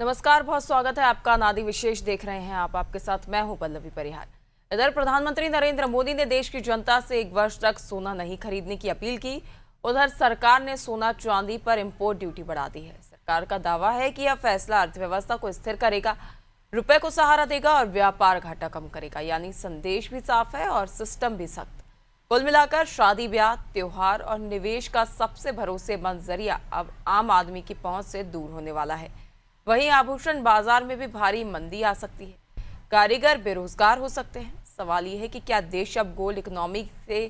नमस्कार, बहुत स्वागत है आपका। नादी विशेष देख रहे हैं आप, आपके साथ मैं हूं पल्लवी परिहार। इधर प्रधानमंत्री नरेंद्र मोदी ने देश की जनता से 1 वर्ष तक सोना नहीं खरीदने की अपील की। उधर सरकार ने सोना चांदी पर इंपोर्ट ड्यूटी बढ़ा दी है। सरकार का दावा है कि यह फैसला अर्थव्यवस्था को स्थिर करेगा, रुपए को सहारा देगा और व्यापार घाटा कम करेगा। यानी संदेश भी साफ है और सिस्टम भी सख्त। कुल मिलाकर शादी, ब्याह, त्योहार और निवेश का सबसे भरोसेमंद जरिया अब आम आदमी की पहुंच से दूर होने वाला है। वहीं आभूषण बाजार में भी भारी मंदी आ सकती है, कारीगर बेरोजगार हो सकते हैं। सवाल यह है कि क्या देश अब गोल्ड इकोनॉमी से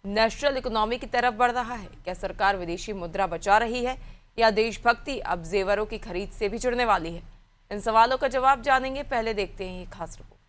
नेशनल इकोनॉमी की तरफ बढ़ रहा है? क्या सरकार विदेशी मुद्रा बचा रही है या देशभक्ति अब जेवरों की खरीद से भी जुड़ने वाली है? इन सवालों का जवाब जानेंगे, पहले देखते हैं ये खास रिपोर्ट।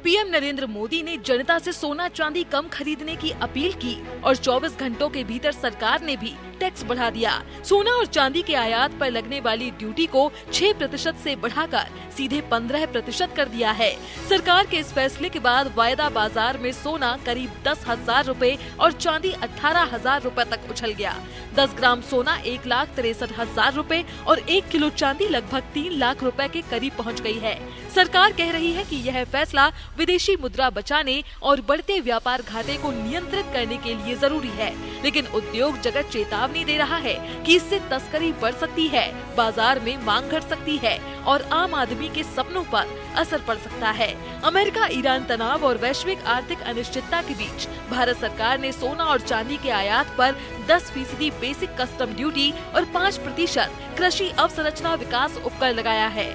पीएम नरेंद्र मोदी ने जनता से सोना चांदी कम खरीदने की अपील की और 24 घंटों के भीतर सरकार ने भी टैक्स बढ़ा दिया। सोना और चांदी के आयात पर लगने वाली ड्यूटी को 6% से बढ़ाकर सीधे 15% कर दिया है। सरकार के इस फैसले के बाद वायदा बाजार में सोना करीब 10,000 रुपए और चांदी 18,000 रुपए तक उछल गया। 10 ग्राम सोना 1,63,000 रुपए और 1 किलो चांदी लगभग 3 लाख रुपए के करीब पहुंच गई है। सरकार कह रही है कि यह फैसला विदेशी मुद्रा बचाने और बढ़ते व्यापार घाटे को नियंत्रित करने के लिए जरूरी है, लेकिन उद्योग जगत चेतावनी दे रहा है कि इससे तस्करी बढ़ सकती है, बाजार में मांग घट सकती है और आम आदमी के सपनों पर असर पड़ सकता है। अमेरिका ईरान तनाव और वैश्विक आर्थिक अनिश्चितता के बीच भारत सरकार ने सोना और चांदी के आयात पर 10% बेसिक कस्टम ड्यूटी और 5% कृषि अवसंरचना विकास उपकर लगाया है।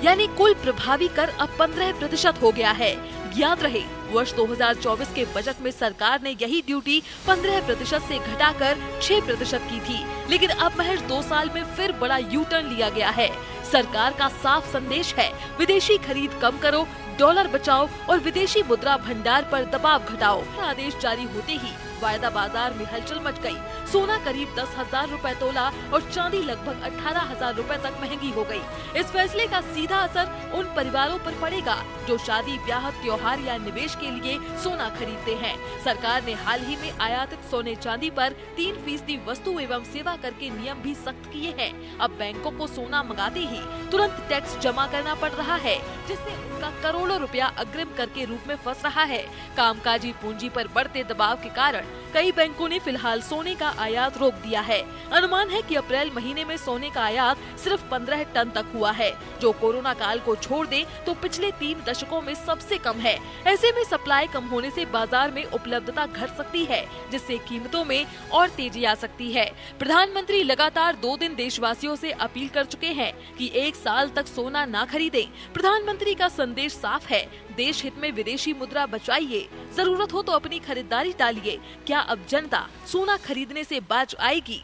यानी कुल प्रभावी कर अब 15% हो गया है। याद रहे, वर्ष 2024 के बजट में सरकार ने यही ड्यूटी 15% से घटाकर 6% की थी, लेकिन अब महज 2 साल में फिर बड़ा यू टर्न लिया गया है। सरकार का साफ संदेश है, विदेशी खरीद कम करो, डॉलर बचाओ और विदेशी मुद्रा भंडार पर दबाव घटाओ। आदेश जारी होते ही वायदा बाजार में हलचल मच गई। सोना करीब 10,000 रुपए तोला और चांदी लगभग 18,000 रुपए तक महंगी हो गई। इस फैसले का सीधा असर उन परिवारों पर पड़ेगा जो शादी, ब्याह, त्योहार या निवेश के लिए सोना खरीदते हैं। सरकार ने हाल ही में आयातित सोने चांदी पर 3% वस्तु एवं सेवा कर के नियम भी सख्त किए हैं। अब बैंकों को सोना मंगाते ही तुरंत टैक्स जमा करना पड़ रहा है, जिससे उनका करोड़ों रुपया अग्रिम कर के रूप में फंस रहा है। कामकाजी पूंजी पर बढ़ते दबाव के कारण कई बैंकों ने फिलहाल सोने का आयात रोक दिया है। अनुमान है कि अप्रैल महीने में सोने का आयात सिर्फ 15 टन तक हुआ है, जो कोरोना काल को छोड़ दे तो पिछले 3 दशकों में सबसे कम है। ऐसे में सप्लाई कम होने से बाजार में उपलब्धता घट सकती है, जिससे कीमतों में और तेजी आ सकती है। प्रधानमंत्री लगातार 2 दिन देशवासियों से अपील कर चुके हैं कि 1 साल तक सोना ना खरीदें। प्रधानमंत्री का संदेश साफ है, देश हित में विदेशी मुद्रा बचाइए, जरूरत हो तो अपनी खरीदारी टालिए। क्या अब जनता सोना खरीदने से बाज आएगी?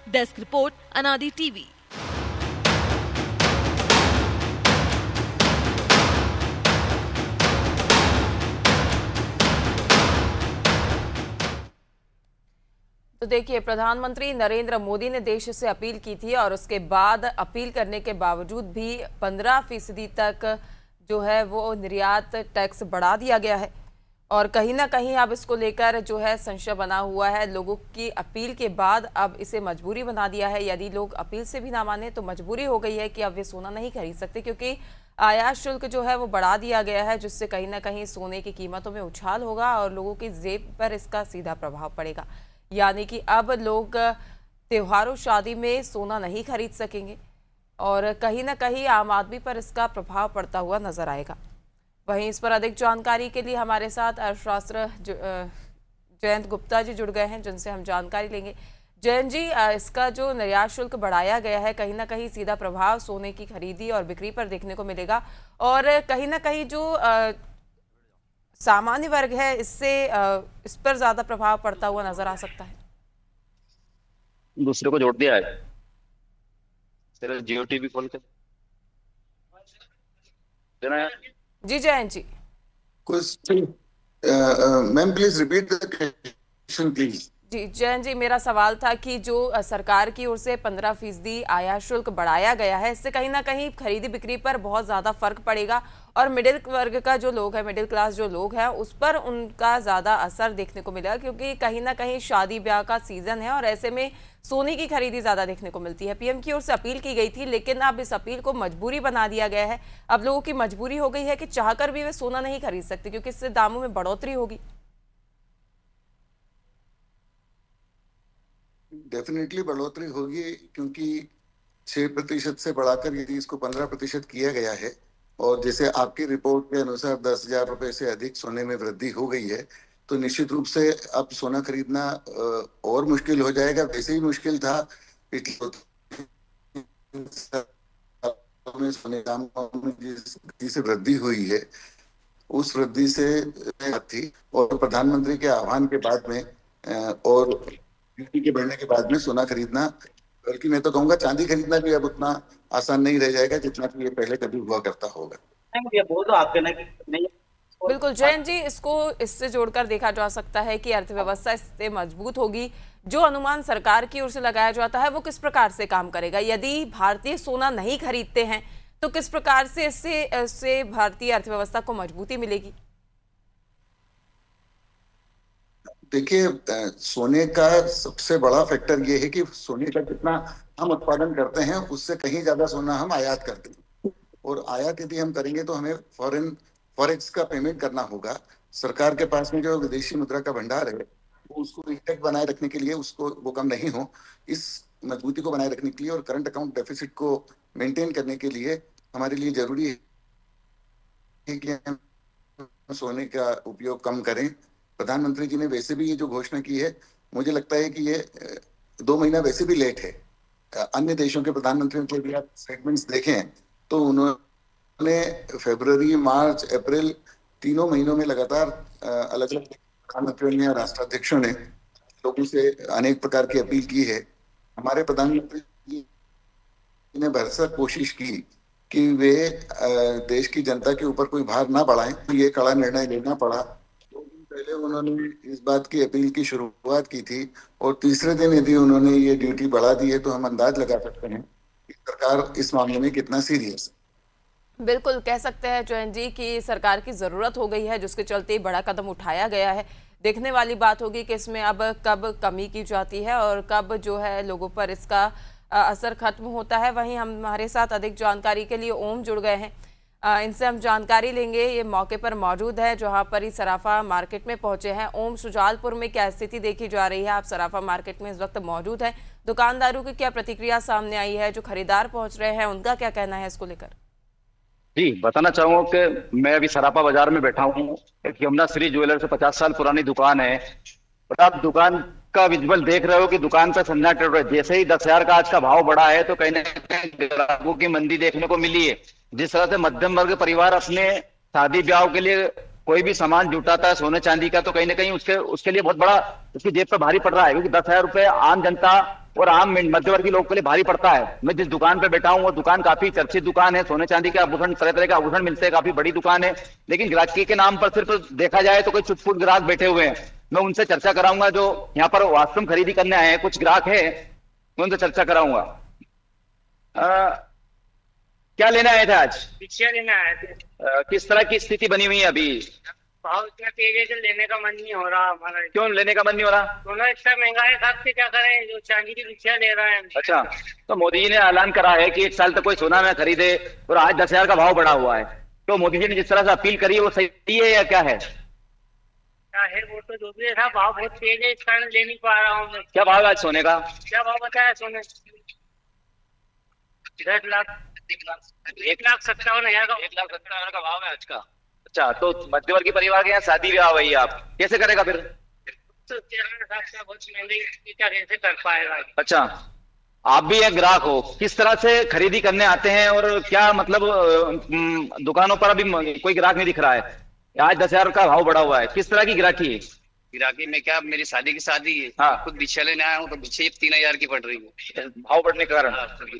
डेस्क रिपोर्ट, अनादि टीवी। तो देखिए, प्रधानमंत्री नरेंद्र मोदी ने देश से अपील की थी और उसके बाद अपील करने के बावजूद भी 15% तक जो है वो निर्यात टैक्स बढ़ा दिया गया है। और कहीं ना कहीं अब इसको लेकर जो है संशय बना हुआ है। लोगों की अपील के बाद अब इसे मजबूरी बना दिया है। यदि लोग अपील से भी ना माने तो मजबूरी हो गई है कि अब वे सोना नहीं खरीद सकते, क्योंकि आयात शुल्क जो है वो बढ़ा दिया गया है, जिससे कहीं ना कहीं सोने की कीमतों में उछाल होगा और लोगों की जेब पर इसका सीधा प्रभाव पड़ेगा। यानी कि अब लोग त्योहारों, शादी में सोना नहीं खरीद सकेंगे और कहीं ना कहीं आम आदमी पर इसका प्रभाव पड़ता हुआ नजर आएगा। वहीं इस पर अधिक जानकारी के लिए हमारे साथ अर्थशास्त्र जयंत गुप्ता जी जुड़ गए हैं, जिनसे हम जानकारी लेंगे। जयंत जी, इसका जो निर्यात शुल्क बढ़ाया गया है, कहीं ना कहीं सीधा प्रभाव सोने की खरीदी और बिक्री पर देखने को मिलेगा और कहीं ना कहीं जो सामान्य वर्ग है इससे इस पर ज्यादा प्रभाव पड़ता हुआ नजर आ सकता है। दूसरे को जोड़ दिया है। तेरा जियो टीवी खोल के देना यार। जी जयंत जी। Question, ma'am, please repeat the question, please. जी जयन जी, मेरा सवाल था कि जो सरकार की ओर से 15% आयात शुल्क बढ़ाया गया है, इससे कहीं ना कहीं खरीदी बिक्री पर बहुत ज़्यादा फर्क पड़ेगा और मिडिल वर्ग का जो लोग है, मिडिल क्लास जो लोग हैं, उस पर उनका ज़्यादा असर देखने को मिलेगा, क्योंकि कहीं ना कहीं शादी ब्याह का सीज़न है और ऐसे में सोने की खरीदी ज़्यादा देखने को मिलती है। पीएम की ओर से अपील की गई थी, लेकिन अब इस अपील को मजबूरी बना दिया गया है। अब लोगों की मजबूरी हो गई है कि चाहकर भी वे सोना नहीं खरीद सकते, क्योंकि इससे दामों में बढ़ोतरी होगी। डेफिनेटली बढ़ोतरी होगी, क्योंकि 6% से बढ़ाकर यदि इसको 15% किया गया है और जैसे आपकी रिपोर्ट के अनुसार 10,000 रुपए से अधिक सोने में वृद्धि हो गई है, तो निश्चित रूप से अब सोना खरीदना और मुश्किल हो जाएगा। वैसे ही मुश्किल था पिछले सालों में सोने के दामों में जिस गति से वृद्धि हुई है, उस वृद्धि से थी और प्रधानमंत्री के आह्वान के बाद में और ड्यूटी के बढ़ने के बाद में सोना खरीदना, बल्कि मैं तो कहूंगा चांदी खरीदना भी अब उतना आसान नहीं रह जाएगा जितना कि ये पहले कभी हुआ करता होगा। बिल्कुल जयन जी, इसको इससे जोड़कर देखा जा सकता है कि अर्थव्यवस्था इससे मजबूत होगी। जो अनुमान सरकार की ओर से लगाया जाता है वो किस प्रकार से काम करेगा? यदि भारतीय सोना नहीं खरीदते हैं तो किस प्रकार से इससे भारतीय अर्थव्यवस्था को मजबूती मिलेगी? देखिए, सोने का सबसे बड़ा फैक्टर ये है कि सोने का जितना हम उत्पादन करते हैं उससे कहीं ज्यादा सोना हम आयात करते हैं, और आयात यदि हम करेंगे तो हमें फॉरेक्स का पेमेंट करना होगा। सरकार के पास में जो विदेशी मुद्रा का भंडार है वो उसको इंटैक्ट बनाए रखने के लिए, उसको वो कम नहीं हो, इस मजबूती को बनाए रखने के लिए और करंट अकाउंट डेफिसिट को मेंटेन करने के लिए हमारे लिए जरूरी है कि हम सोने का उपयोग कम करें। प्रधानमंत्री जी ने वैसे भी ये जो घोषणा की है, मुझे लगता है कि ये 2 महीना वैसे भी लेट है। अन्य देशों के प्रधानमंत्रियों के भी आप स्टेटमेंट्स देखें तो उन्होंने फरवरी, मार्च, अप्रैल तीनों महीनों में लगातार अलग अलग प्रधानमंत्रियों ने, राष्ट्राध्यक्षों ने लोगों से अनेक प्रकार की अपील की है। हमारे प्रधानमंत्री जी ने भरसक कोशिश की कि वे देश की जनता के ऊपर कोई भार ना बढ़ाएं। ये कड़ा निर्णय लेना पड़ा। पहले उन्होंने इस बात की अपील की शुरुआत की थी और तीसरे दिन यदि उन्होंने ये ड्यूटी बढ़ा दी है तो हम अंदाज लगा सकते हैं कि सरकार इस मामले में कितना सीरियस है। बिल्कुल कह सकते हैं जयंत जी कि सरकार की जरूरत हो गई है, जिसके चलते बड़ा कदम उठाया गया है। देखने वाली बात होगी कि इसमें अब कब कमी की जाती है और कब जो है लोगों पर इसका असर खत्म होता है। वहीं हमारे साथ अधिक जानकारी के लिए ओम जुड़ गए हैं, इनसे हम जानकारी लेंगे। ये मौके पर मौजूद है जहां पर ही सराफा मार्केट में पहुंचे हैं। ओम, शुजालपुर में क्या स्थिति देखी जा रही है? आप सराफा मार्केट में इस वक्त मौजूद हैं, दुकानदारों की क्या प्रतिक्रिया सामने आई है? जो खरीदार पहुंच रहे हैं उनका क्या कहना है इसको लेकर? जी, बताना चाहूंगा कि मैं अभी सराफा बाजार में बैठा हूँ। एक यमुना श्री ज्वेलर से 50 साल पुरानी दुकान है और आप दुकान का विजुअल देख रहे हो कि दुकान पे सन्नाटा चढ़ रहा है। जैसे ही 10,000 का आज का भाव बढ़ा है तो कहीं ना कहीं ग्राहकों की मंदी देखने को मिली है। जिस तरह से मध्यम वर्ग परिवार अपने शादी ब्याह के लिए कोई भी सामान जुटाता है सोने चांदी का, तो कहीं ना कहीं उसके लिए बहुत बड़ा उसकी जेब पर भारी पड़ रहा है, क्योंकि 10,000 रुपए आम जनता और आम मध्यवर्गीय लोग के लिए भारी पड़ता है। मैं जिस दुकान पे बैठा हूँ वो दुकान काफी चर्चित दुकान है, सोने चांदी के आभूषण, तरह तरह के आभूषण मिलते हैं, काफी बड़ी दुकान है। लेकिन ग्राहकी के नाम पर सिर्फ देखा जाए तो कोई चुटपुट ग्राहक बैठे हुए हैं। मैं उनसे चर्चा कराऊंगा जो यहाँ पर वास्तव में खरीदी करने आए हैं। कुछ ग्राहक है, मैं उनसे चर्चा कराऊंगा। क्या लेने आए थे आज? रिक्शा लेने आए थे। किस तरह की स्थिति बनी हुई है अभी? भाव इतना तेज है कि लेने का मन नहीं हो रहा हमारा। क्यों लेने का मन नहीं हो रहा? सोना इतना महंगा है, साहब से क्या करें, जो चांदी की रिक्शा ले रहे हैं। अच्छा, तो मोदी जी ने ऐलान करा है कि 1 साल तक कोई सोना न खरीदे और आज 10,000 का भाव बढ़ा हुआ है। तो मोदी जी ने जिस तरह से अपील करी है वो सही है या क्या है? क्या है वो तो जो भी है साहब, भाव बहुत तेज है, इस कारण ले नहीं पा रहा हूँ मैं। क्या भाव है आज सोने का? क्या भाव बताया सोने? 10 लाख 1,57,000 का। 1,57,000 का भाव है आज का। अच्छा, तो मध्यवर्गीय परिवार के यहाँ शादी ब्याह हुई है, आप कैसे करेगा फिर? तो बहुत महंगी कैसे कर पाएगा? अच्छा, आप भी एक ग्राहक हो, किस तरह से खरीदी करने आते हैं और क्या मतलब दुकानों पर अभी कोई ग्राहक नहीं दिख रहा है? आज 10,000 का भाव बढ़ा हुआ है, किस तरह की ग्राहकी है? गिराकी में क्या, मेरी शादी की शादी है। हाँ। खुद बिछिया लेने आया हूँ तो बिछिया 3,000 की पड़ रही है। भाव बढ़ने के कारण।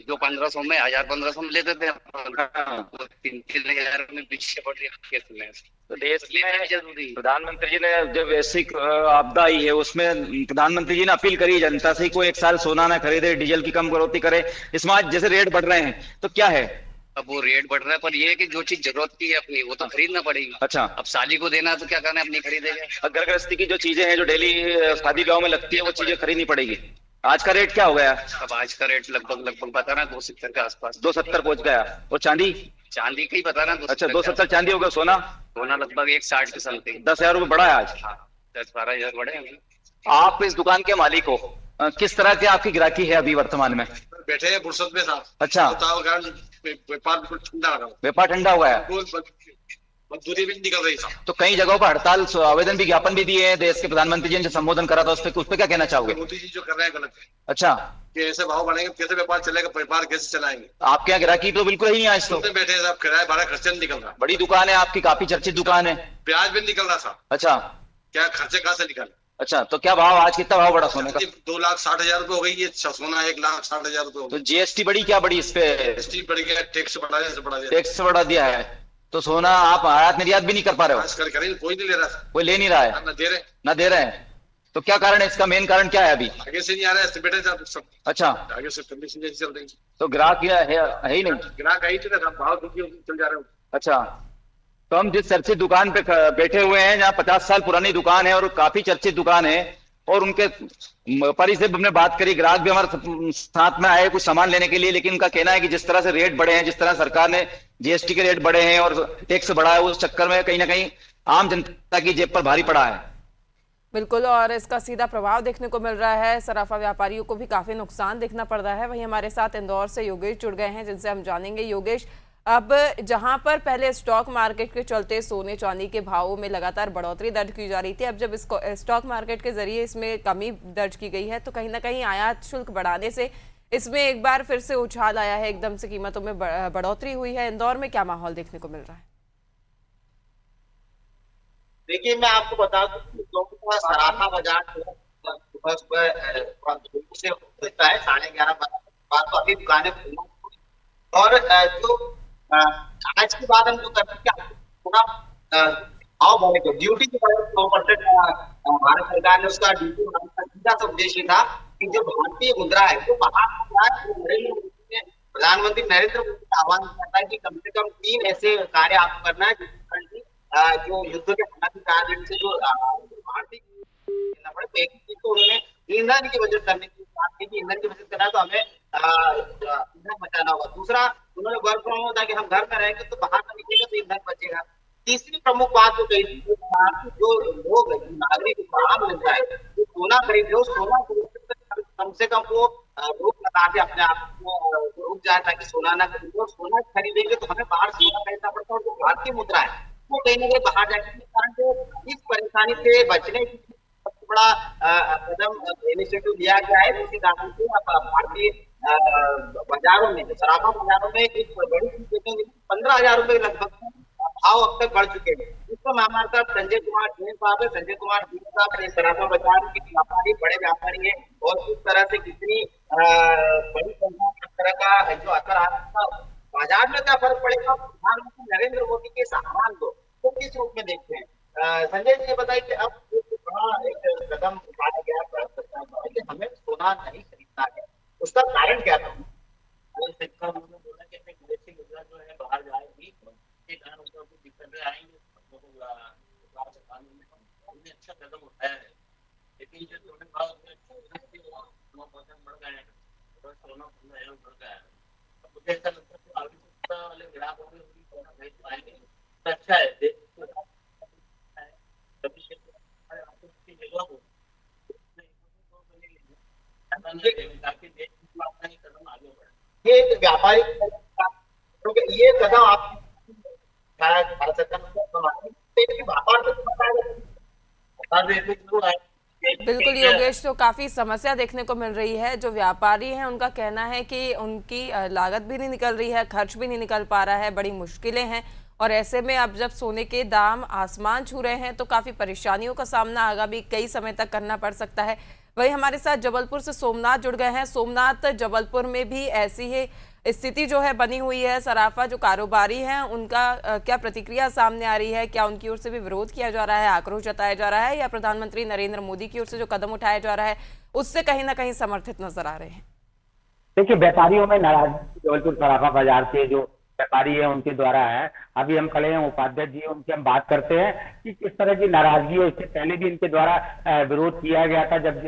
जो 1,500 में 1,000 1,500 में लेते थे, हाँ। 3,000 में बिछिया पड़ रही है। तो देश इसलिए में मेरी जरूरी है। प्रधानमंत्री जी ने जो वैश्विक आपदा आई है उसमें प्रधानमंत्री जी ने अपील करी जनता से कोई एक साल सोना ना खरीदे, डीजल की कम कटौती करे। इसमें आज जैसे रेट बढ़ रहे हैं तो क्या है? अब वो रेट बढ़ रहा है, पर ये है कि जो चीज जरूरत की है अपनी वो तो खरीदना पड़ेगी। अच्छा, अब शादी को देना है तो क्या करना है, अपनी खरीदेगा। घर गृहस्थी की जो चीजें हैं जो डेली शादी ब्याह में लगती है वो चीजें खरीदनी पड़ेगी। आज का रेट क्या हो गया? अब आज का रेट लगभग बता रहा 270 के आसपास। 270 पहुंच गया। और चांदी? चांदी का ही बता रहा 270। अच्छा, 270 चांदी हो गया। सोना? सोना लगभग 160 के समथिंग। 10,000 रुपये बढ़ा है आज। 10-12 हजार बढ़े हैं। आप इस दुकान के मालिक हो, किस तरह की आपकी ग्राहकी है अभी वर्तमान में? बैठे हैं फुर्सत में साहब। अच्छा, बताओ कारण व्यापार बिल्कुल ठंडा हो रहा है। व्यापार ठंडा हुआ है रोज मजदूरी भी नहीं निकल रही साहब। तो कई जगहों पर हड़ताल, आवेदन भी, ज्ञापन भी दिए हैं। देश के प्रधानमंत्री जी ने जो संबोधन करा था उस पर क्या कहना चाहोगे? मोदी जी जो कर रहे हैं गलत है। अच्छा, कि ऐसे भाव बढ़ेंगे कैसे व्यापार चलेगा, व्यापार कैसे चलाएंगे। आपके यहाँ ग्राहकी तो बिल्कुल ही नहीं आज तो। बैठे हैं साहब, किराया भाड़ा खर्चा नहीं निकल रहा। बड़ी दुकान है आपकी, काफी चर्चित दुकान है। ब्याज भी निकल रहा साहब। अच्छा क्या खर्चे कहाँ से निकाले। अच्छा, तो क्या भाव आज, कितना भाव बढ़ा सोने का? 2,60,000 रुपए हो गई है सोना, 1,60,000 रुपए हो तो गई। जीएसटी बढ़ी, क्या बढ़ी इस पे? जीएसटी बढ़ गया, टैक्स बढ़ा दिया। टैक्स बढ़ा दिया है तो सोना आप आयात निर्यात भी नहीं कर पा रहे हो? खास कर करें कोई नहीं ले रहा, कोई ले नहीं रहा है, ना दे रहे, ना दे रहे हैं। तो क्या कारण है इसका? मेन कारण क्या है अभी? आगे से नहीं आ रहा है बैठे साहब सब। अच्छा, आगे से कंडीशन जैसी चल रही है। तो ग्राहक है ही नहीं। ग्राहक आई थे ना, भाव चल जा रहे हो। अच्छा, तो हम जिस चर्चित दुकान पे बैठे हुए हैं, जहाँ 50 साल पुरानी दुकान है और काफी चर्चित दुकान है, और उनके परिचय से हमने बात करी, ग्राहक भी हमारे साथ में आए कुछ सामान लेने के लिए, लेकिन उनका कहना है कि जिस तरह से रेट बढ़े हैं, जिस तरह सरकार ने जीएसटी के रेट बढ़े हैं और टैक्स बढ़ा है, उस चक्कर में कहीं ना कहीं आम जनता की जेब पर भारी पड़ा है। बिल्कुल, और इसका सीधा प्रभाव देखने को मिल रहा है। सराफा व्यापारियों को भी काफी नुकसान देखना पड़ रहा है। वहीं हमारे साथ इंदौर से योगेश जुड़ गए हैं, जिनसे हम जानेंगे। योगेश, अब जहां पर पहले स्टॉक मार्केट के चलते सोने चांदी के भावों में लगातार बढ़ोतरी दर्ज की जा रही थी, अब जब इसको स्टॉक मार्केट के जरिए इसमें कमी दर्ज की गई है, तो कहीं ना कहीं आयात शुल्क बढ़ाने से इसमें एक बार फिर से उछाल आया है, एकदम से कीमतों में बढ़ोतरी हुई है। इंदौर में क्या माहौल देखने को मिल रहा है? देखिए, मैं आपको बता दूं कि दोपहर सराफा बाजार सुबह सुबह धूप से खुलता है 11:30 बजे बाद, तो अभी दुकानें खुली और जो आज की बात हम जो करते हैं पूरा भाव बढ़ेगा, ड्यूटी के बढ़े 9% भारत सरकार ने उसका ड्यूटी बढ़ाने का सीधा सा उद्देश्य था कि जो भारतीय मुद्रा है वो बाहर प्रधानमंत्री नरेंद्र मोदी का आह्वान करता है कि कम से कम 3 ऐसे कार्य आपको करना है जो युद्ध के हालात कारण से जो भारतीय एक चीज तो उन्होंने ईंधन की बचत करने की बात की कि ईंधन की बचत करना तो हमें ईंधन बचाना होगा। दूसरा, उन्होंने वर्क फ्रॉम होम था कि हम घर में रहेंगे तो बाहर में निकलेंगे तो ईंधन बचेगा। तीसरी प्रमुख बात जो कही थी जो लोग नागरिक आम जनता है जो सोना खरीद रहे हो, सोना कम से कम वो रोक लगा के अपने आप को रुक जाए ताकि सोना ना खरीदे, और सोना खरीदेंगे तो हमें बाहर सोना खरीदना पड़ता है, और जो भारतीय मुद्रा है वो कहीं ना कहीं बाहर जाएगी। इस कारण से इस परेशानी से बचने की सबसे बड़ा कदम इनिशिएटिव लिया गया है, जिसके कारण से भारतीय बाजारों में, सराफा बाजारों में एक बड़ी चीज देखेंगे, 15,000 रुपए लगभग भाव अब तक बढ़ चुके हैं। इसमें हमारे साथ संजय कुमार जैन साहब है। संजय कुमार जैन साहब सराफा बाजार के व्यापारी, बड़े व्यापारी है, और किस तरह से कितनी बड़ी संख्या में इस तरह का जो असर आ रहा है, बाजार में क्या फर्क पड़ेगा, प्रधानमंत्री नरेंद्र मोदी के आह्वान को तो किस रूप में देखते हैं? संजय जी, ये बताइए कि अब एक कदम उठाया गया कि हमें सोना नहीं खरीदना है, उसका कारण क्या था? सरकार ने बोला कि विदेशी मुद्रा जो है बाहर जाएगी, इसके कारण उसको कुछ दिक्कतें आएंगी, हमने अच्छा कदम उठाया है। लेकिन जो सोने भाव 9% बढ़ गए हैं, सोना बढ़ गया है, मुझे ऐसा लगता है कि आगे वाले ग्राहकों में सोना खरीद पाएंगे तो अच्छा है। ताकि देश में अपना ही कदम आगे बढ़े। ये व्यापारी ये कदम आप भारत सरकार बिल्कुल योगेश, तो काफी समस्या देखने को मिल रही है। जो व्यापारी हैं उनका कहना है कि उनकी लागत भी नहीं निकल रही है, खर्च भी नहीं निकल पा रहा है, बड़ी मुश्किलें हैं, और ऐसे में अब जब सोने के दाम आसमान छू रहे हैं तो काफी परेशानियों का सामना आगामी कई समय तक करना पड़ सकता है। वही हमारे साथ जबलपुर से सोमनाथ जुड़ गए हैं। सोमनाथ, जबलपुर में भी ऐसी ही स्थिति जो है बनी हुई है, सराफा जो कारोबारी हैं उनका क्या प्रतिक्रिया सामने आ रही है? क्या उनकी ओर से भी विरोध किया जा रहा है, आक्रोश जताया जा रहा है, या प्रधानमंत्री नरेंद्र मोदी की ओर से जो कदम उठाया जा रहा है उससे कहीं ना कहीं समर्थित नजर आ रहे हैं? देखिए, व्यापारियों में नाराजगी जबलपुर सराफा बाजार के जो व्यापारी है उनके द्वारा है। अभी हम खड़े हैं, उपाध्यक्ष जी, उनसे हम बात करते हैं कि किस तरह की नाराजगी है। इससे पहले भी इनके द्वारा विरोध किया गया था जब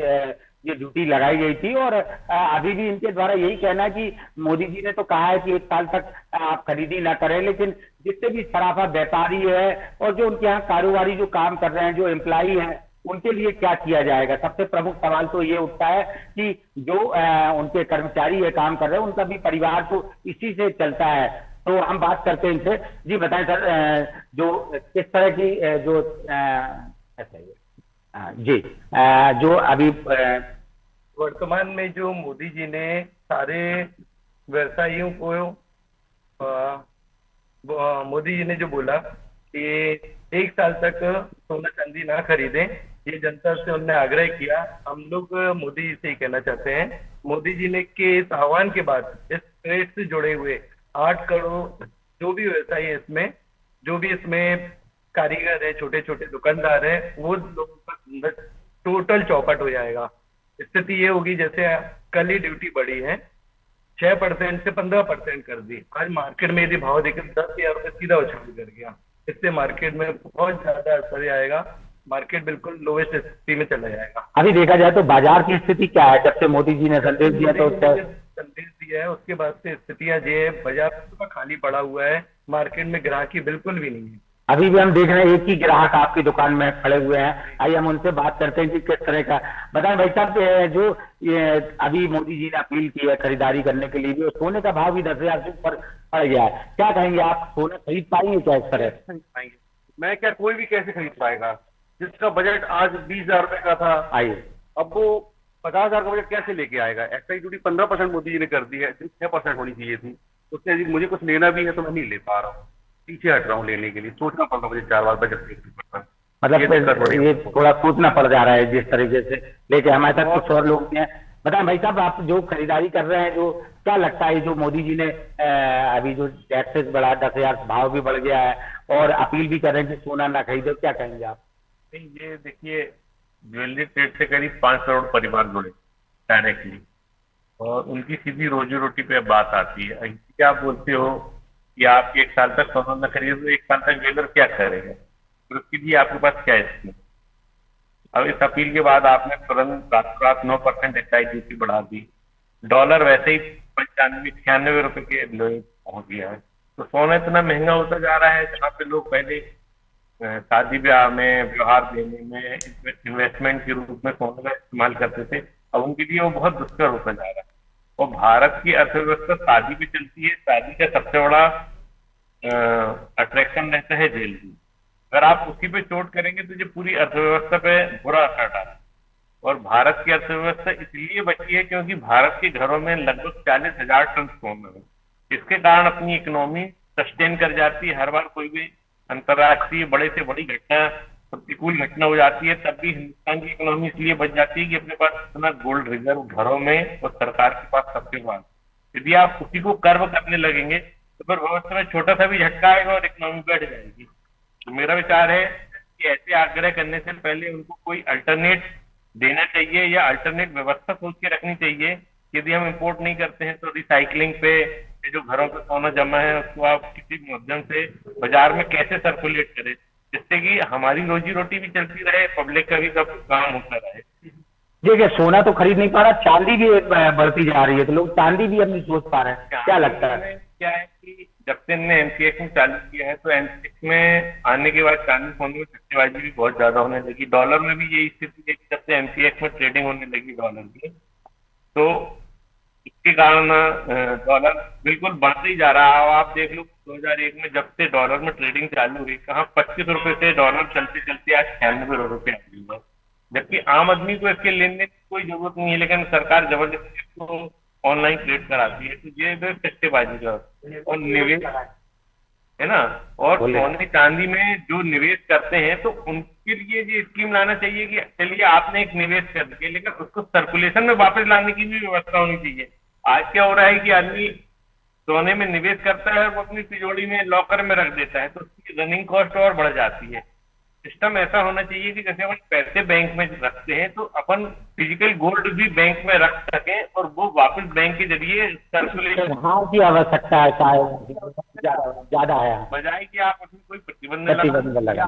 ये ड्यूटी लगाई गई थी, और अभी भी इनके द्वारा यही कहना है कि मोदी जी ने तो कहा है कि 1 साल तक आप खरीदी ना करें, लेकिन जितने भी सराफा व्यापारी है और जो उनके यहाँ कारोबारी जो काम कर रहे हैं, जो एम्प्लॉई हैं, उनके लिए क्या किया जाएगा। सबसे प्रमुख सवाल तो ये उठता है कि जो उनके कर्मचारी है, काम कर रहे हैं, उनका भी परिवार तो इसी से चलता है। तो हम बात करते हैं इनसे। जी बताएं सर, जो किस तरह की जो जी जो अभी वर्तमान में जो मोदी जी ने सारे व्यवसायियों को मोदी जी ने जो बोला कि 1 साल तक सोना चांदी ना खरीदें, ये जनता से उन्होंने आग्रह किया। हम लोग मोदी जी से ही कहना चाहते हैं, मोदी जी ने के इस आह्वान के बाद इस ट्रेड से जुड़े हुए 8 करोड़ जो भी व्यवसायी है इसमें, जो भी इसमें कारीगर है, छोटे छोटे दुकानदार है, वो लोगों का टोटल चौपट हो जाएगा। स्थिति ये होगी जैसे कल ही ड्यूटी बढ़ी है, 6% से 15% कर दी। आज मार्केट में यदि भाव देखें 10,000 रुपये सीधा उछाल कर गया। इससे मार्केट में बहुत ज्यादा असर आएगा, मार्केट बिल्कुल लोएस्ट स्थिति में चला जाएगा। अभी देखा जाए तो बाजार की स्थिति क्या है? जब से मोदी जी ने संदेश दिया तो संदेश दिया है उसके बाद से स्थितियां ये है, बाजार खाली पड़ा हुआ है, मार्केट में ग्राहकी बिल्कुल भी नहीं है। अभी भी हम देख रहे हैं एक ही ग्राहक आपकी दुकान में खड़े हुए हैं। आइए हम उनसे बात करते हैं कि किस तरह का। बताएं भाई साहब, जो ये अभी मोदी जी ने अपील की है खरीदारी करने के लिए, भी सोने का भाव भी 10,000 से ऊपर बढ़ गया है, क्या कहेंगे आप? सोना खरीद पाएंगे क्या इस तरह? मैं क्या, कोई भी कैसे खरीद पाएगा? जिसका बजट आज 20,000 रुपए का था, आइए अब वो 50,000 का बजट कैसे लेके आएगा? एक्साइज ड्यूटी 15% मोदी जी ने कर दी है, 6% होनी चाहिए थी। उससे यदि मुझे कुछ लेना भी है तो मैं नहीं ले पा रहा हूँ, पीछे हट रहा हूँ लेने के लिए। सोचना पड़ रहा है मुझे 4 बार बजट देखना पड़ता है। मतलब ये थोड़ा सोचना पड़ जा रहा है जिस तरीके से। लेकिन हमारे साथ कुछ और लोग हैं। बताएं भाई साहब, आप जो खरीदारी कर रहे हैं, जो क्या लगता है जो मोदी जी ने अभी जो टैक्सेस बढ़ा, 10,000 भाव भी बढ़ गया है और अपील भी कर रहे हैं कि सोना ना खरीदो, क्या कहेंगे आप? ये देखिए, ज्वेलरी ट्रेड से करीब 5 करोड़ परिवार जुड़े डायरेक्टली, और उनकी सीधी रोजी रोटी पे बात आती है। क्या आप बोलते हो कि आप 1 साल तक सोना न खरीदे तो 1 साल तक ज्वेलर क्या करेगा? तो उसके लिए आपके पास क्या स्कीम? अब इस अपील के बाद आपने तुरंत रात 9% एक्साइज ड्यूटी बढ़ा दी। डॉलर वैसे ही 95-96 रुपए के लोग पहुंच गया है। तो सोना इतना महंगा होता जा रहा है, जहाँ पे लोग पहले शादी ब्याह में, व्यवहार देने में, इन्वेस्टमेंट के रूप में सोने का इस्तेमाल करते थे, अब उनके लिए वो बहुत दुष्कर होता जा रहा है। और भारत की अर्थव्यवस्था शादी पे चलती है। शादी का सबसे बड़ा अट्रैक्शन रहता है ज्वेलरी। अगर आप उसी पे चोट करेंगे तो ये पूरी अर्थव्यवस्था पे बुरा असर डाले। और भारत की अर्थव्यवस्था इसलिए बची है क्योंकि भारत के घरों में लगभग 40,000 टन सोना है। इसके कारण अपनी इकोनॉमी सस्टेन कर जाती है। हर बार कोई भी अंतर्राष्ट्रीय बड़े से बड़ी घटना, प्रतिकूल घटना हो जाती है, तब भी हिंदुस्तान की इकोनॉमी इसलिए बच जाती है कि अपने पास इतना गोल्ड रिजर्व घरों में और सरकार के पास सबके पास। यदि आप उसी को कर्व करने लगेंगे तो फिर भविष्य में छोटा सा भी झटका आएगा और इकोनॉमी बैठ जाएगी। तो मेरा विचार है कि ऐसे आग्रह करने से पहले उनको कोई अल्टरनेट देना चाहिए या अल्टरनेट व्यवस्था सोच के रखनी चाहिए। यदि हम इंपोर्ट नहीं करते हैं तो रिसाइकलिंग पे, जो घरों पे सोना जमा है उसको आप किसी माध्यम से बाजार में कैसे सर्कुलेट करें, जिससे कि हमारी रोजी रोटी भी चलती रहे, पब्लिक का भी सब काम होता रहे। देखिए, सोना तो खरीद नहीं पा रहा, चांदी भी बढ़ती जा रही है, तो लोग चांदी भी अब नहीं सोच पा रहे हैं। क्या लगता है? क्या है कि जब से इन्होंने एमसीएक्स में चालू किया है तो एमसीएक्स में आने के बाद चांदी सोने में सट्टेबाजी भी बहुत ज्यादा होने लगी। डॉलर में भी यही स्थिति है कि जब से एमसीएक्स में ट्रेडिंग होने लगी डॉलर की, तो इसके कारण डॉलर बिल्कुल बढ़ते ही जा रहा है। आप देख लो 2001 में जब से डॉलर में ट्रेडिंग चालू हुई, कहाँ 25 रुपए से डॉलर चलते चलते आज 96 रुपए आ गई है। जबकि आम आदमी को इसके लेने की कोई जरूरत नहीं है, लेकिन सरकार जबरदस्ती इसको ऑनलाइन ट्रेड कराती है। तो ये सट्टेबाजी का और निवेश है ना। और सोने चांदी में जो निवेश करते हैं तो उनके लिए ये स्कीम लाना चाहिए कि चलिए आपने एक निवेश कर दिया, लेकिन उसको सर्कुलेशन में वापस लाने की भी व्यवस्था होनी चाहिए। आज क्या हो रहा है कि आदमी सोने में निवेश करता है, वो अपनी तिजोरी में लॉकर में रख देता है, तो उसकी रनिंग कॉस्ट और बढ़ जाती है। सिस्टम ऐसा होना चाहिए कि जैसे अपन पैसे बैंक में रखते हैं तो अपन फिजिकल गोल्ड भी बैंक में रख सकें और वो वापस बैंक के जरिए सर्कुलेशन, हाँ की आवश्यकता है, ज्यादा है, बजाय कि आप उसमें कोई प्रतिबंध लगा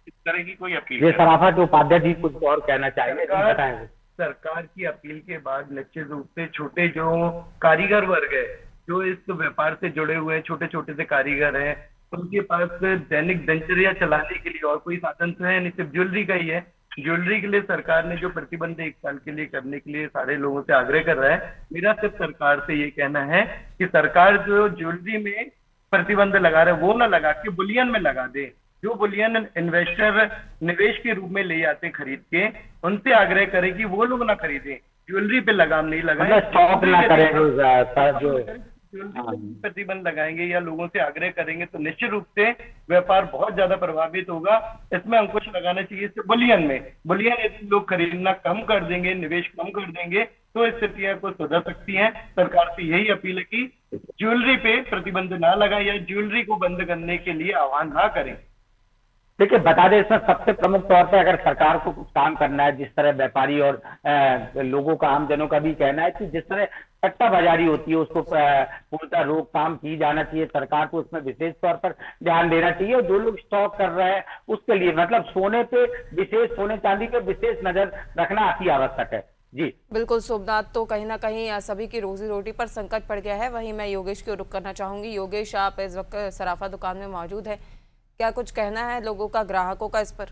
इस तरह की कोई अपील ये सराफा के उपाध्याय जी कुछ और कहना चाहेंगे, बताएंगे। सरकार की अपील के बाद निश्चित रूप से छोटे जो कारीगर वर्ग है, जो इस व्यापार से जुड़े हुए हैं, छोटे छोटे से कारीगर हैं, उनके पास दैनिक दिनचर्या चलाने के लिए और कोई साधन तो है नहीं, सिर्फ ज्वेलरी का ही है। ज्वेलरी के लिए सरकार ने जो प्रतिबंध 1 साल के लिए करने के लिए सारे लोगों से आग्रह कर रहा है। मेरा सिर्फ सरकार से ये कहना है कि सरकार जो ज्वेलरी में प्रतिबंध लगा रहा है वो ना लगा के बुलियन में लगा दे। जो बुलियन इन्वेस्टर निवेश के रूप में ले आते खरीद के, उनसे आग्रह करें कि वो लोग ना खरीदें, ज्वेलरी पे लगाम नहीं लगाएं, स्टॉक ना करें जो प्रतिबंध लगाएंगे या लोगों से आग्रह करेंगे तो निश्चित रूप से व्यापार बहुत ज्यादा प्रभावित होगा। इसमें अंकुश लगाना चाहिए बुलियन में। बुलियन यदि लोग खरीदना कम कर देंगे, निवेश कम कर देंगे तो स्थितियां को सुधर सकती हैं। सरकार से यही अपील है कि ज्वेलरी पे प्रतिबंध ना लगाए या ज्वेलरी को बंद करने के लिए आह्वान ना करें। देखिए बता दें, इसमें सबसे प्रमुख तौर पे अगर सरकार को कुछ काम करना है, जिस तरह व्यापारी और लोगों का, आमजनों का भी कहना है कि जिस तरह सट्टा बाजारी होती है उसको पूर्णतः रोकथाम की जाना चाहिए। सरकार को उसमें विशेष तौर पर ध्यान देना चाहिए और जो लोग स्टॉक कर रहे हैं उसके लिए मतलब सोने पे विशेष, सोने चांदी पे विशेष नजर रखना अति आवश्यक है। जी बिल्कुल सोमनाथ, तो कहीं ना कहीं सभी की रोजी रोटी पर संकट पड़ गया है। वहीं मैं योगेश की ओर रुख करना चाहूंगी। योगेश, आप इस वक्त सराफा दुकान में मौजूद है, क्या कुछ कहना है लोगों का, ग्राहकों का इस पर?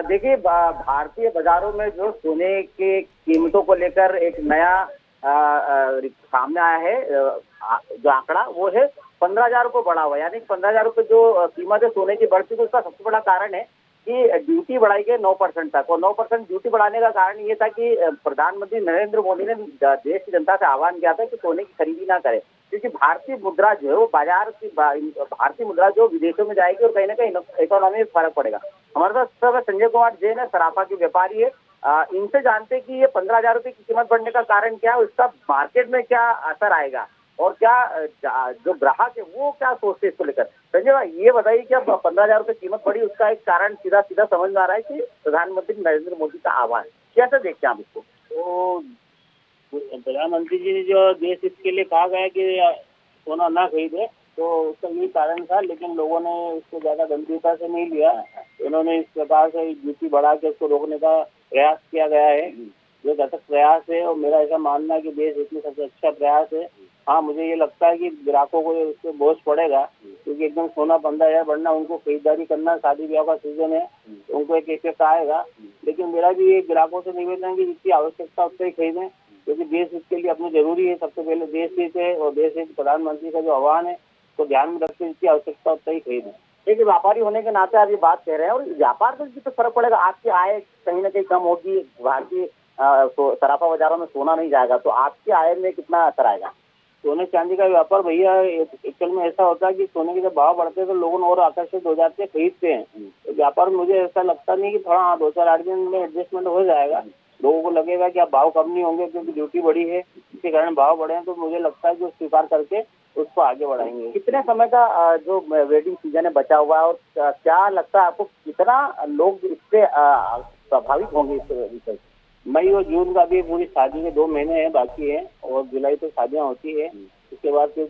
देखिए, भारतीय बाजारों में जो सोने के कीमतों को लेकर एक नया सामने आया है जो आंकड़ा, वो है 15,000 को बढ़ा हुआ। यानी 15,000 रुपये जो कीमत है सोने की बढ़ चुकी है, उसका सबसे बड़ा कारण है कि ड्यूटी बढ़ाई गई 9% तक। और 9% ड्यूटी बढ़ाने का कारण ये था कि प्रधानमंत्री नरेंद्र मोदी ने देश की जनता से आह्वान किया था कि सोने की खरीदी ना करे, क्योंकि भारतीय मुद्रा जो है वो भारतीय मुद्रा जो विदेशों में जाएगी और कहीं ना कहीं इकोनॉमी में फर्क पड़ेगा। हमारे साथ संजय कुमार जैन है, सराफा के व्यापारी है। इनसे जानते कि ये 15,000 रुपये की कीमत बढ़ने का कारण क्या है, उसका मार्केट में क्या असर आएगा और क्या जो ग्राहक है वो क्या सोचते हैं इसको लेकर। संजय भाई, ये बताइए कि अब 15,000 रुपये कीमत बढ़ी, उसका एक कारण सीधा सीधा समझ में आ रहा है कि प्रधानमंत्री नरेंद्र मोदी का आह्वान, कैसे देखते हैं आप इसको? तो प्रधानमंत्री जी ने जो देश हित के लिए कहा गया कि सोना ना खरीदे, तो उसका यही कारण था, लेकिन लोगों ने इसको ज्यादा गंभीरता से नहीं लिया। उन्होंने इस प्रकार से ड्यूटी बढ़ा के उसको रोकने का प्रयास किया गया है, जो घातक प्रयास है। और मेरा ऐसा मानना है कि देश हित में सबसे अच्छा प्रयास है। हाँ, मुझे ये लगता है कि ग्राहकों को उससे बोझ पड़ेगा, क्योंकि एकदम सोना 15,000 बढ़ना, उनको खरीदारी करना, शादी ब्याह का सीजन है, उनको एक इफेक्ट आएगा। लेकिन मेरा भी ये ग्राहकों से निवेदन है कि जितनी आवश्यकता उससे ही खरीदें, क्योंकि देश हित के लिए अपनी जरूरी है। सबसे पहले देश हित है और देश हित प्रधानमंत्री का जो आह्वान है तो ध्यान में रखते जितनी आवश्यकता उससे ही खरीदें। देखिए, व्यापारी होने के नाते आप ये बात कह रहे हैं और व्यापार से भी तो फर्क पड़ेगा। आपकी आय कहीं ना कहीं कम होगी, भारतीय सराफा बाजारों में सोना नहीं जाएगा तो आपकी आय में कितना असर आएगा? सोने चांदी का व्यापार भैया एक्चुअल में ऐसा होता है कि सोने के जब भाव बढ़ते हैं तो लोग और आकर्षित हो जाते हैं, खरीदते हैं। तो व्यापार में मुझे ऐसा लगता नहीं कि थोड़ा 2-4-8 दिन में एडजस्टमेंट हो जाएगा। लोगों को लगेगा कि अब भाव कम नहीं होंगे क्योंकि ड्यूटी बढ़ी है, इसके कारण भाव बढ़े हैं, तो मुझे लगता है कि स्वीकार करके उसको आगे बढ़ाएंगे। कितने समय का जो वेडिंग सीजन है बचा हुआ है और क्या लगता है आपको कितना लोग इससे प्रभावित होंगे इस विषय? मई और जून का भी पूरी शादी के 2 महीने हैं बाकी है और जुलाई तक शादियां होती है। उसके बाद फिर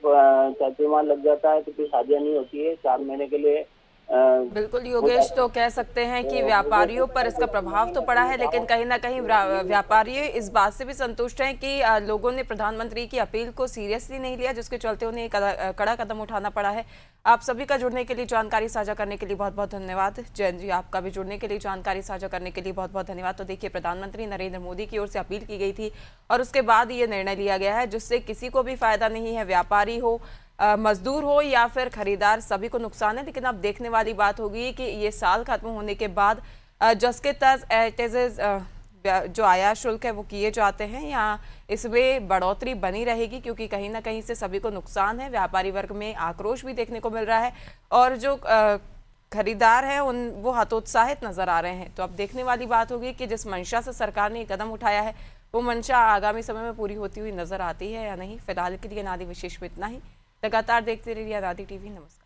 चातुर्मास लग जाता है तो फिर शादियां नहीं होती है 4 महीने के लिए। बिल्कुल योगेश, तो कह सकते हैं कि व्यापारियों पर इसका प्रभाव तो पड़ा है, लेकिन कहीं ना कहीं व्यापारी इस बात से भी संतुष्ट हैं कि लोगों ने प्रधानमंत्री की अपील को सीरियसली नहीं लिया, जिसके चलते उन्हें कड़ा कदम उठाना पड़ा है। आप सभी का जुड़ने के लिए, जानकारी साझा करने के लिए बहुत बहुत धन्यवाद। जैन जी, आपका भी जुड़ने के लिए, जानकारी साझा करने के लिए बहुत बहुत धन्यवाद। तो देखिए, प्रधानमंत्री नरेंद्र मोदी की ओर से अपील की गई थी और उसके बाद ये निर्णय लिया गया है, जिससे किसी को भी फायदा नहीं है, व्यापारी हो, मजदूर हो या फिर खरीदार, सभी को नुकसान है। लेकिन अब देखने वाली बात होगी कि ये साल खत्म होने के बाद जस के तस जो आयात शुल्क है वो किए जाते हैं या इसमें बढ़ोतरी बनी रहेगी, क्योंकि कहीं ना कहीं से सभी को नुकसान है। व्यापारी वर्ग में आक्रोश भी देखने को मिल रहा है और जो खरीदार हैं वो हतोत्साहित नजर आ रहे हैं। तो अब देखने वाली बात होगी कि जिस मंशा से सरकार ने कदम उठाया है वो मंशा आगामी समय में पूरी होती हुई नजर आती है या नहीं, फिलहाल के लिए अनादि विशेष में इतना ही। लगातार देखते रहिए अनादि टीवी। नमस्कार।